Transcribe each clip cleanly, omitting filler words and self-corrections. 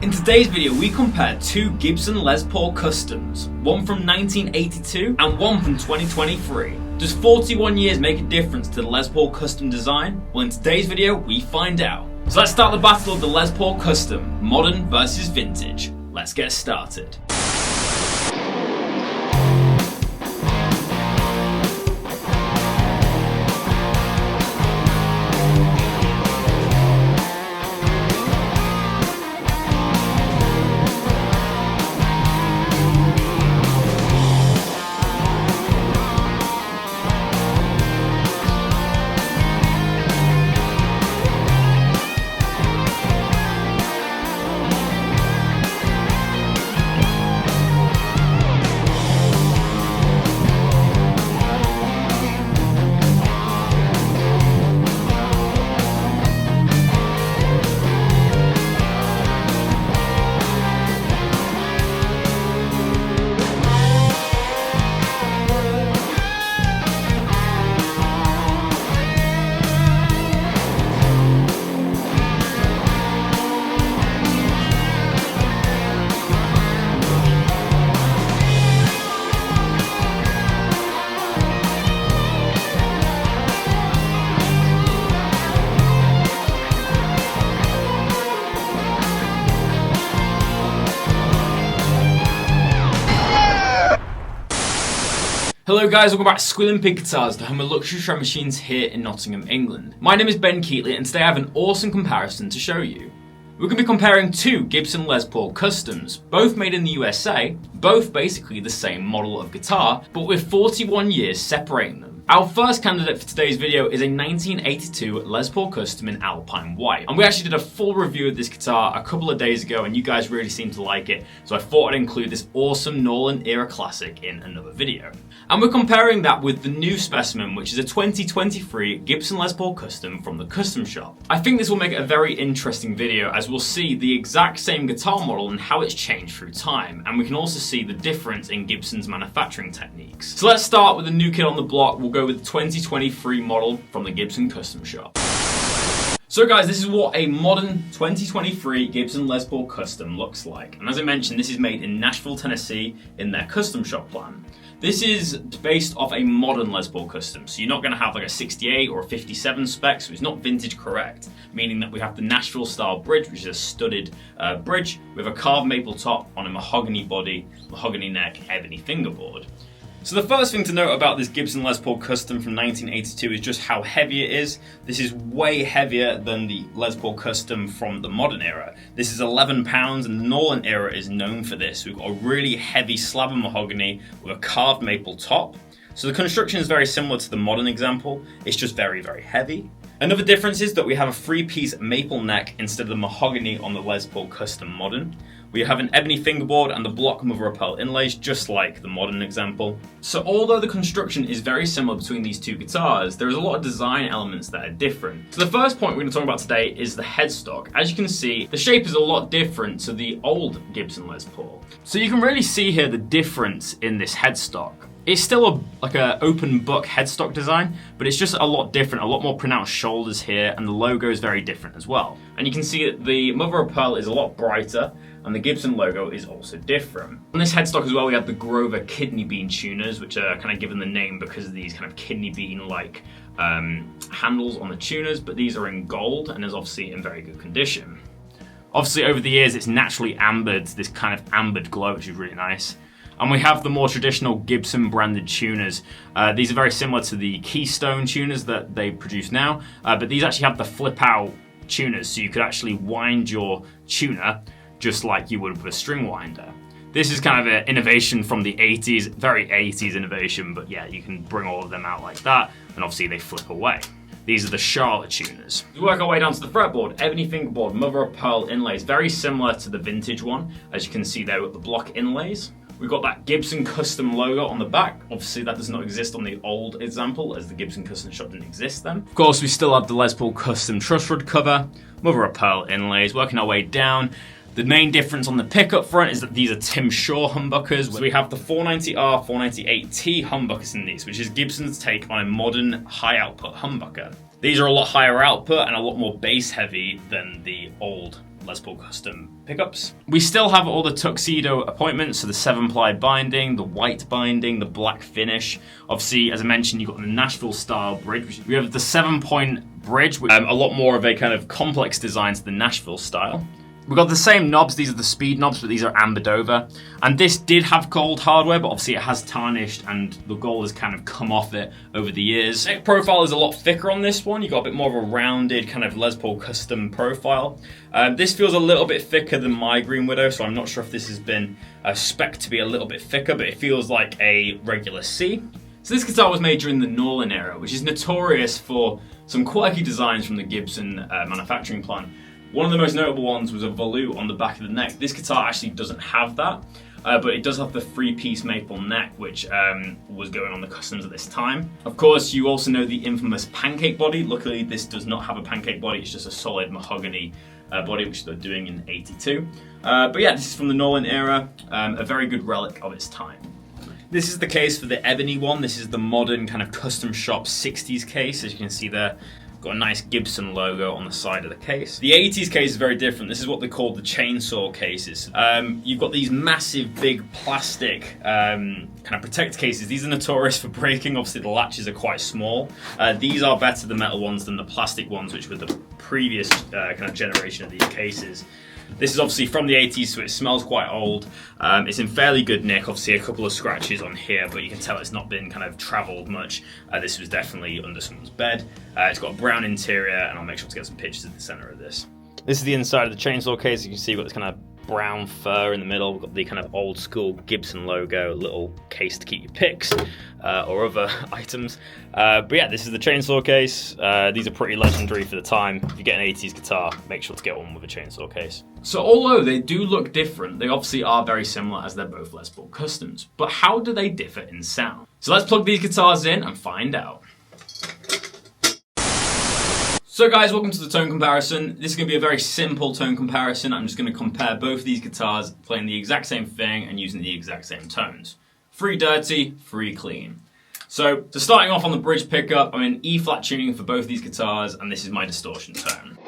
In today's video, we compared two Gibson Les Paul Customs, one from 1982 and one from 2023. Does 41 years make a difference to the Les Paul Custom design? Well, in today's video, we find out. So let's start the battle of the Les Paul Custom, modern versus vintage. Let's get started. Hello guys, welcome back to Squealing Pig Guitars, the home of luxury shred machines here in Nottingham, England. My name is Ben Keightley and today I have an awesome comparison to show you. We're going to be comparing two Gibson Les Paul Customs, both made in the USA, both basically the same model of guitar, but with 41 years separating them. Our first candidate for today's video is a 1982 Les Paul Custom in Alpine White. And we actually did a full review of this guitar a couple of days ago and you guys really seemed to like it, so I thought I'd include this awesome Nolan era classic in another video. And we're comparing that with the new specimen, which is a 2023 Gibson Les Paul Custom from the Custom Shop. I think this will make it a very interesting video as we'll see the exact same guitar model and how it's changed through time, and we can also see the difference in Gibson's manufacturing techniques. So let's start with the new kid on the block. We'll go with the 2023 model from the Gibson Custom Shop. So guys, this is what a modern 2023 Gibson Les Paul Custom looks like. And as I mentioned, this is made in Nashville, Tennessee in their Custom Shop plant. This is based off a modern Les Paul Custom, so you're not going to have like a 68 or a 57 spec, so it's not vintage correct, meaning that we have the Nashville style bridge, which is a studded bridge with a carved maple top on a mahogany body, mahogany neck, ebony fingerboard. So the first thing to note about this Gibson Les Paul Custom from 1982 is just how heavy it is. This is way heavier than the Les Paul Custom from the modern era. This is 11 pounds and the Nolan era is known for this. We've got a really heavy slab of mahogany with a carved maple top. So the construction is very similar to the modern example. It's just very, very heavy. Another difference is that we have a 3-piece maple neck instead of the mahogany on the Les Paul Custom Modern. We have an ebony fingerboard and the block mother of pearl inlays, just like the modern example. So although the construction is very similar between these two guitars, there is a lot of design elements that are different. So the first point we're going to talk about today is the headstock. As you can see, the shape is a lot different to the old Gibson Les Paul. So you can really see here the difference in this headstock. It's still like an open book headstock design, but it's just a lot different, a lot more pronounced shoulders here, and the logo is very different as well. And you can see that the mother of pearl is a lot brighter, and the Gibson logo is also different. On this headstock as well, we have the Grover kidney bean tuners, which are kind of given the name because of these kind of kidney bean-like handles on the tuners, but these are in gold and is obviously in very good condition. Obviously, over the years, it's naturally ambered, this kind of ambered glow, which is really nice. And we have the more traditional Gibson branded tuners. These are very similar to the Keystone tuners that they produce now, but these actually have the flip out tuners, so you could actually wind your tuner just like you would with a string winder. This is kind of an innovation from the 80s, very 80s innovation, but yeah, you can bring all of them out like that, and obviously they flip away. These are the Charlotte tuners. We work our way down to the fretboard, ebony fingerboard, mother of pearl inlays, very similar to the vintage one, as you can see there with the block inlays. We've got that Gibson Custom logo on the back. Obviously that does not exist on the old example, as the Gibson Custom Shop didn't exist then. Of course, we still have the Les Paul Custom truss rod cover, mother of pearl inlays, working our way down. The main difference on the pickup front is that these are Tim Shaw humbuckers. So we have the 490R, 498T humbuckers in these, which is Gibson's take on a modern high output humbucker. These are a lot higher output and a lot more bass heavy than the old Les Paul Custom pickups. We still have all the tuxedo appointments, so the 7-ply binding, the white binding, the black finish. Obviously, as I mentioned, you've got the Nashville style bridge. We have the 7-point bridge, which a lot more of a kind of complex design to the Nashville style. We've got the same knobs, these are the speed knobs, but these are ambered over. And this did have gold hardware, but obviously it has tarnished and the gold has kind of come off it over the years. Neck profile is a lot thicker on this one. You've got a bit more of a rounded kind of Les Paul custom profile. This feels a little bit thicker than my Green Widow, so I'm not sure if this has been spec'd to be a little bit thicker, but it feels like a regular C. So this guitar was made during the Norlin era, which is notorious for some quirky designs from the Gibson manufacturing plant. One of the most notable ones was a volute on the back of the neck. This guitar actually doesn't have that, but it does have the 3-piece maple neck, which was going on the customs at this time. Of course, you also know the infamous pancake body. Luckily, this does not have a pancake body. It's just a solid mahogany body, which they're doing in '82. But yeah, this is from the Norlin era, a very good relic of its time. This is the case for the ebony one. This is the modern kind of custom shop 60s case, as you can see there. Got a nice Gibson logo on the side of the case. The 80s case is very different. This is what they call the chainsaw cases. You've got these massive, big plastic kind of protect cases. These are notorious for breaking. Obviously, the latches are quite small. These are better, the metal ones, than the plastic ones, which were the previous kind of generation of these cases. This is obviously from the 80s, so it smells quite old. It's in fairly good nick. Obviously, a couple of scratches on here, but you can tell it's not been kind of traveled much. This was definitely under someone's bed. It's got a brown interior, and I'll make sure to get some pictures of the center of this. This is the inside of the chainsaw case. You can see you've got this kind of brown fur in the middle. We've got the kind of old school Gibson logo, little case to keep your picks or other items. But yeah, this is the chainsaw case. These are pretty legendary for the time. If you get an 80s guitar, make sure to get one with a chainsaw case. So although they do look different, they obviously are very similar as they're both Les Paul Customs. But how do they differ in sound? So let's plug these guitars in and find out. So guys, welcome to the tone comparison. This is going to be a very simple tone comparison. I'm just going to compare both these guitars playing the exact same thing and using the exact same tones. 3 dirty, 3 clean. So starting off on the bridge pickup, I'm in E-flat tuning for both these guitars, and this is my distortion tone.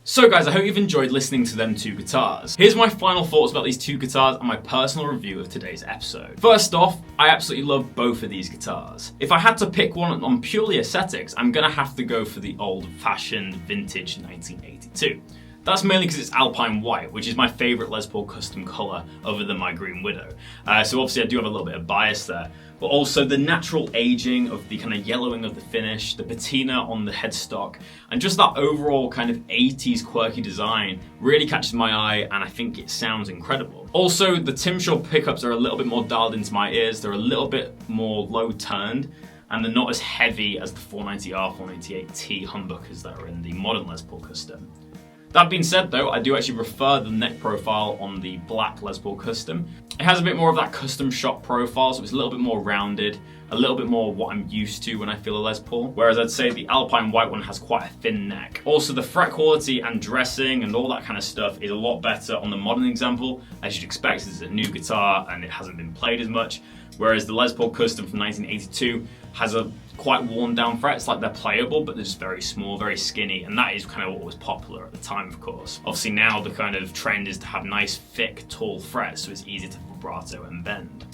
So guys, I hope you've enjoyed listening to them two guitars. Here's my final thoughts about these two guitars and my personal review of today's episode. First off, I absolutely love both of these guitars. If I had to pick one on purely aesthetics, I'm gonna have to go for the old-fashioned vintage 1982. That's mainly because it's Alpine White, which is my favourite Les Paul custom colour other than my Green Widow. So obviously I do have a little bit of bias there. But also the natural aging of the kind of yellowing of the finish, the patina on the headstock, and just that overall kind of 80s quirky design really catches my eye, and I think it sounds incredible. Also, the Timshaw pickups are a little bit more dialed into my ears. They're a little bit more low turned, and they're not as heavy as the 490R, 498T humbuckers that are in the modern Les Paul Custom. That being said though, I do actually prefer the neck profile on the black Les Paul Custom. It has a bit more of that custom shop profile, so it's a little bit more rounded, a little bit more what I'm used to when I feel a Les Paul. Whereas I'd say the Alpine White one has quite a thin neck. Also, the fret quality and dressing and all that kind of stuff is a lot better on the modern example. As you'd expect, it's a new guitar and it hasn't been played as much. Whereas the Les Paul Custom from 1982 has a quite worn down frets, like they're playable, but they're just very small, very skinny, and that is kind of what was popular at the time, of course. Obviously now the kind of trend is to have nice, thick, tall frets, so it's easy to vibrato and bend.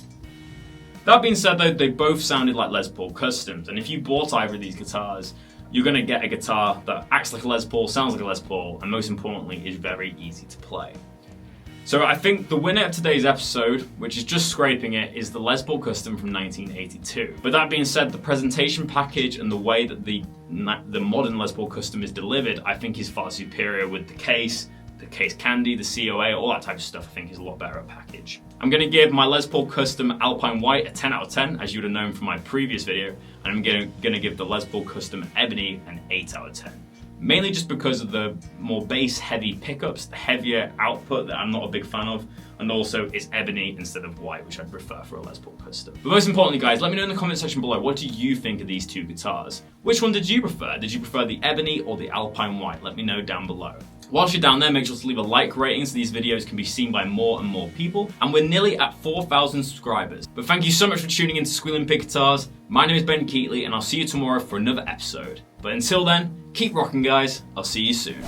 That being said though, they both sounded like Les Paul Customs, and if you bought either of these guitars, you're going to get a guitar that acts like a Les Paul, sounds like a Les Paul, and most importantly, is very easy to play. So I think the winner of today's episode, which is just scraping it, is the Les Paul Custom from 1982. But that being said, the presentation package and the way that the modern Les Paul Custom is delivered, I think is far superior with the case candy, the COA, all that type of stuff I think is a lot better at package. I'm going to give my Les Paul Custom Alpine White a 10 out of 10, as you would have known from my previous video, and I'm going to give the Les Paul Custom Ebony an 8 out of 10. Mainly just because of the more bass heavy pickups, the heavier output that I'm not a big fan of, and also it's ebony instead of white, which I'd prefer for a Les Paul Custom. But most importantly guys, let me know in the comment section below, what do you think of these two guitars? Which one did you prefer? Did you prefer the ebony or the Alpine White? Let me know down below. Whilst you're down there, make sure to leave a like rating so these videos can be seen by more and more people. And we're nearly at 4,000 subscribers. But thank you so much for tuning in to Squealing Pig Guitars. My name is Ben Keightley, and I'll see you tomorrow for another episode. But until then, keep rocking guys. I'll see you soon.